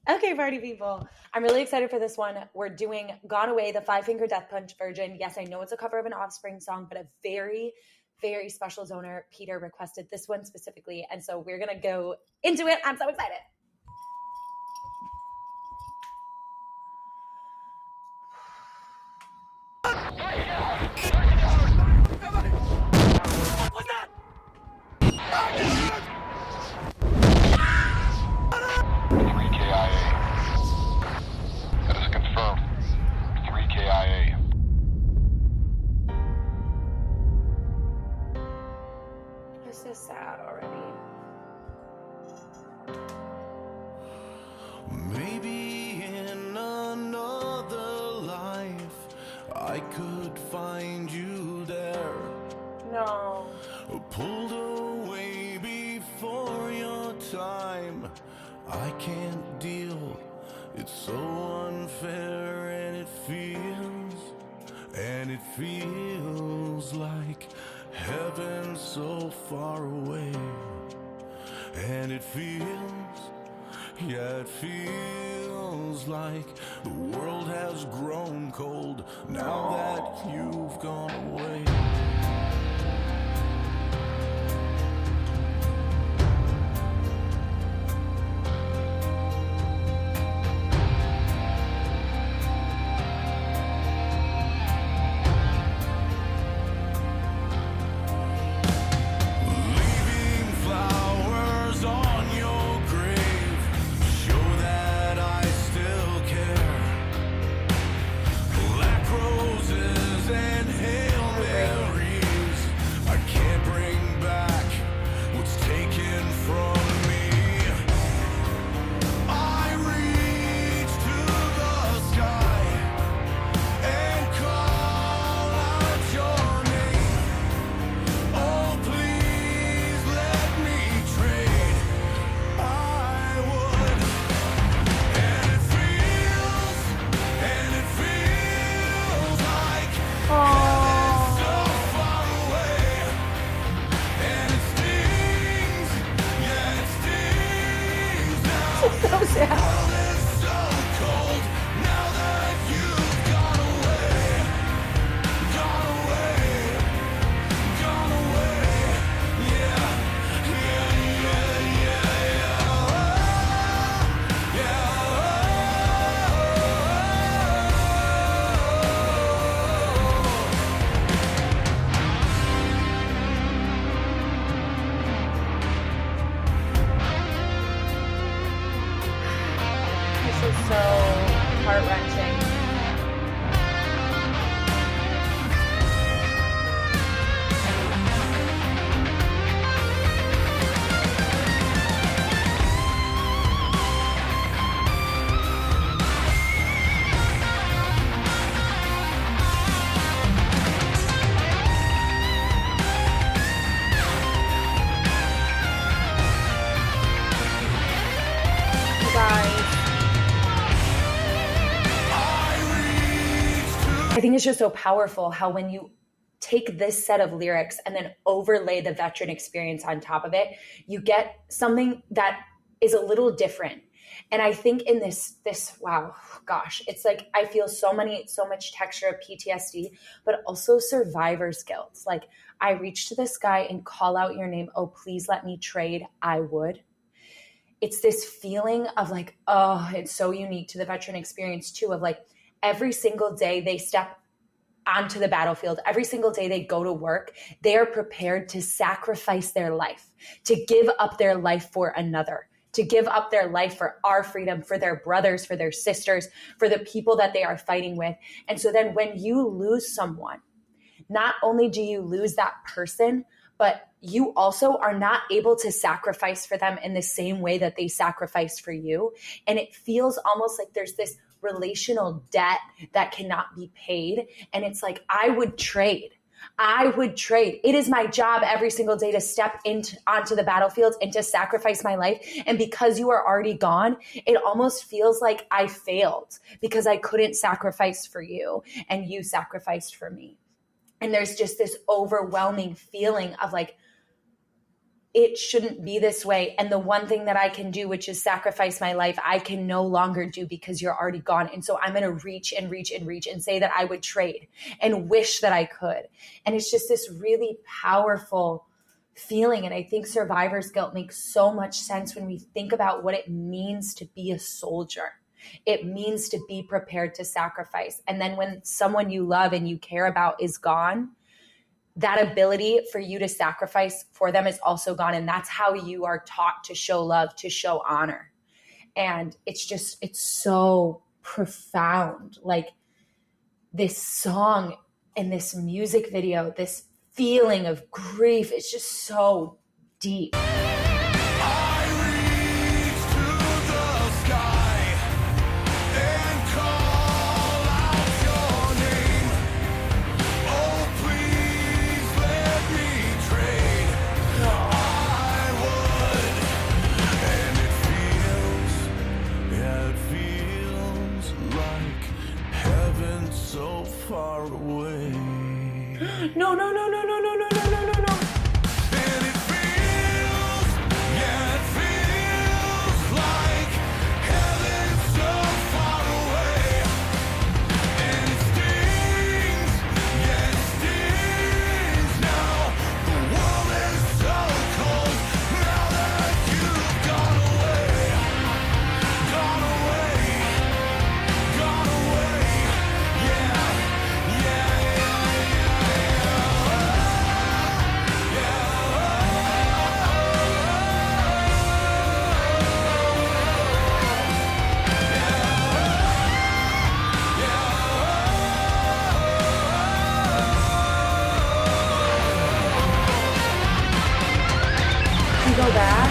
Okay, party people. I'm really excited for this one. We're doing Gone Away, the Five Finger Death Punch version. Yes, I know it's a cover of an Offspring song, but a very, very special donor, Peter, requested this one specifically. And so we're going to go into it. I'm so excited. What's that? 3 KIA. That is confirmed. 3 KIA. This is sad already. Maybe in another life I could find you there. No. Pulled away before your time. I can't deal. It's so unfair and it feels like heaven so far away. And it feels like the world has grown cold now that you've gone away. So sad. This is so heart-wrenching. You guys. I think it's just so powerful how when you take this set of lyrics and then overlay the veteran experience on top of it, you get something that is a little different. And I think in this, wow, gosh, it's like I feel so much texture of PTSD, but also survivor's guilt. Like, I reach to the sky and call out your name. Oh, please let me trade. I would. It's this feeling of like, oh, it's so unique to the veteran experience too, of like every single day they step onto the battlefield, every single day they go to work, they are prepared to sacrifice their life, to give up their life for another, to give up their life for our freedom, for their brothers, for their sisters, for the people that they are fighting with. And so then when you lose someone, not only do you lose that person, but you also are not able to sacrifice for them in the same way that they sacrificed for you. And it feels almost like there's this relational debt that cannot be paid. And it's like, I would trade. It is my job every single day to step onto the battlefield and to sacrifice my life. And because you are already gone, it almost feels like I failed because I couldn't sacrifice for you and you sacrificed for me. And there's just this overwhelming feeling of like, it shouldn't be this way. And the one thing that I can do, which is sacrifice my life, I can no longer do because you're already gone. And so I'm going to reach and reach and reach and say that I would trade and wish that I could. And it's just this really powerful feeling. And I think survivor's guilt makes so much sense when we think about what it means to be a soldier. It means to be prepared to sacrifice. And then when someone you love and you care about is gone, that ability for you to sacrifice for them is also gone. And that's how you are taught to show love, to show honor. And it's so profound. Like this song and this music video, this feeling of grief, it's just so deep. Far away. No. And it feels, yeah, it feels like heaven so far away. And it stings, yeah, it stings now. The world is so cold now that you've gone away. Gone away, gone away, yeah. Go back.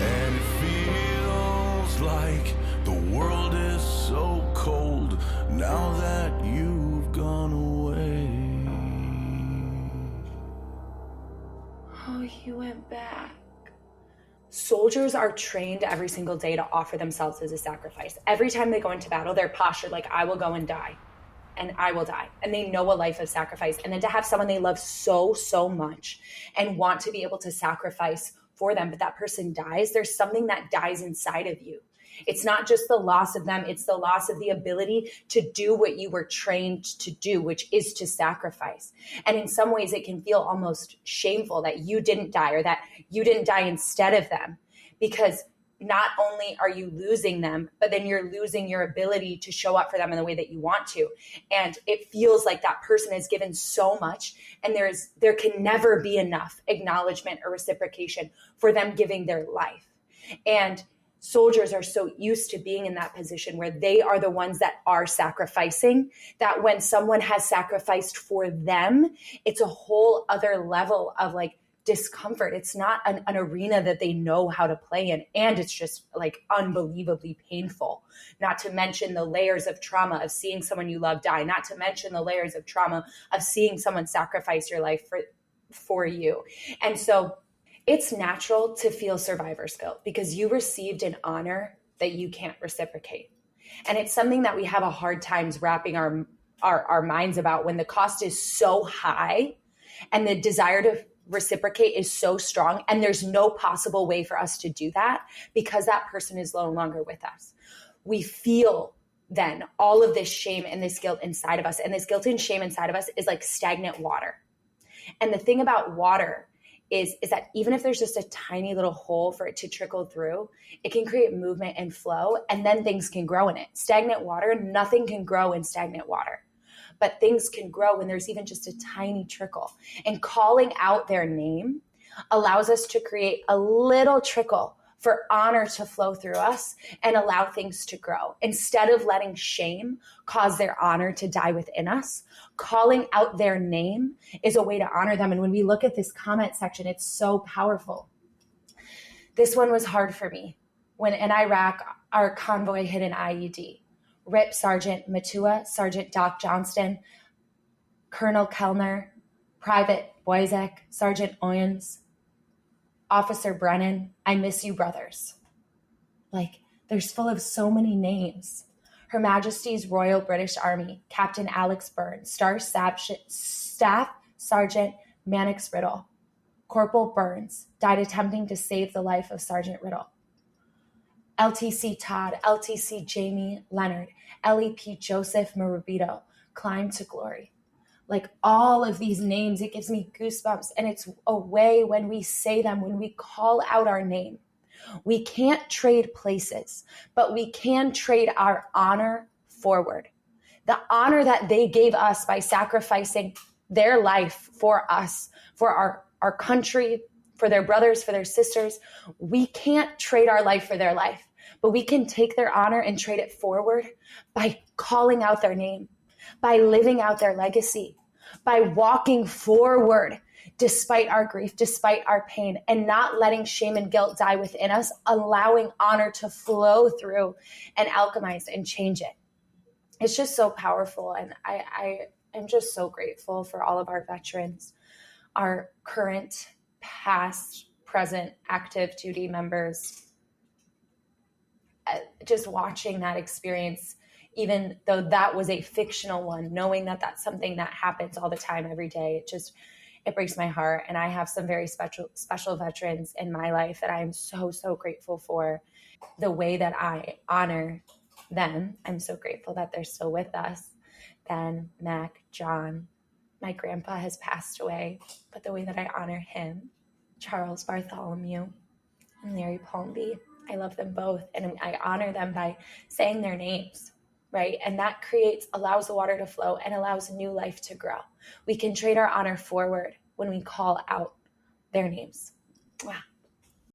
And it feels like the world is so cold now that you've gone away. Oh, you went back. Soldiers are trained every single day to offer themselves as a sacrifice. Every time they go into battle, they're postured like, I will go and die. And I will die. And they know a life of sacrifice. And then to have someone they love so, so much and want to be able to sacrifice for them, but that person dies, there's something that dies inside of you. It's not just the loss of them, it's the loss of the ability to do what you were trained to do, which is to sacrifice. And in some ways, it can feel almost shameful that you didn't die or that you didn't die instead of them, because not only are you losing them, but then you're losing your ability to show up for them in the way that you want to. And it feels like that person has given so much, and there can never be enough acknowledgement or reciprocation for them giving their life. And soldiers are so used to being in that position where they are the ones that are sacrificing, that when someone has sacrificed for them, it's a whole other level of like discomfort. It's not an arena that they know how to play in. And it's just like unbelievably painful, not to mention the layers of trauma of seeing someone you love die, not to mention the layers of trauma of seeing someone sacrifice your life for you. And so it's natural to feel survivor's guilt because you received an honor that you can't reciprocate. And it's something that we have a hard time wrapping our minds about when the cost is so high and the desire to reciprocate is so strong, and there's no possible way for us to do that because that person is no longer with us. We feel then all of this shame and this guilt inside of us, and this guilt and shame inside of us is like stagnant water. And the thing about water is that even if there's just a tiny little hole for it to trickle through, it can create movement and flow, and then things can grow in it. Stagnant water, nothing can grow in stagnant water. But things can grow when there's even just a tiny trickle. And calling out their name allows us to create a little trickle for honor to flow through us and allow things to grow. Instead of letting shame cause their honor to die within us, calling out their name is a way to honor them. And when we look at this comment section, it's so powerful. This one was hard for me. When in Iraq, our convoy hit an IED. Rip Sergeant Matua, Sergeant Doc Johnston, Colonel Kellner, Private Boyzek, Sergeant Owens, Officer Brennan. I miss you, brothers. Like, there's full of so many names. Her Majesty's Royal British Army, Captain Alex Byrne, Staff Sergeant Mannix Riddle, Corporal Burns died attempting to save the life of Sergeant Riddle. LTC Todd, LTC Jamie Leonard, LEP Joseph Marubito climbed to glory. Like all of these names, it gives me goosebumps. And it's a way when we say them, when we call out our name. We can't trade places, but we can trade our honor forward. The honor that they gave us by sacrificing their life for us, for our country, for their brothers, for their sisters. We can't trade our life for their life, but we can take their honor and trade it forward by calling out their name, by living out their legacy, by walking forward despite our grief, despite our pain, and not letting shame and guilt die within us, allowing honor to flow through and alchemize and change it. It's just so powerful. And I am just so grateful for all of our veterans, our current, past, present, active duty members. Just watching that experience, even though that was a fictional one, knowing that that's something that happens all the time, every day, it breaks my heart. And I have some very special veterans in my life that I'm so, so grateful for the way that I honor them. I'm so grateful that they're still with us. Ben, Mac, John, my grandpa has passed away, but the way that I honor him, Charles Bartholomew and Larry Palmby, I love them both. And I honor them by saying their names, right? And that allows the water to flow and allows new life to grow. We can trade our honor forward when we call out their names. Wow.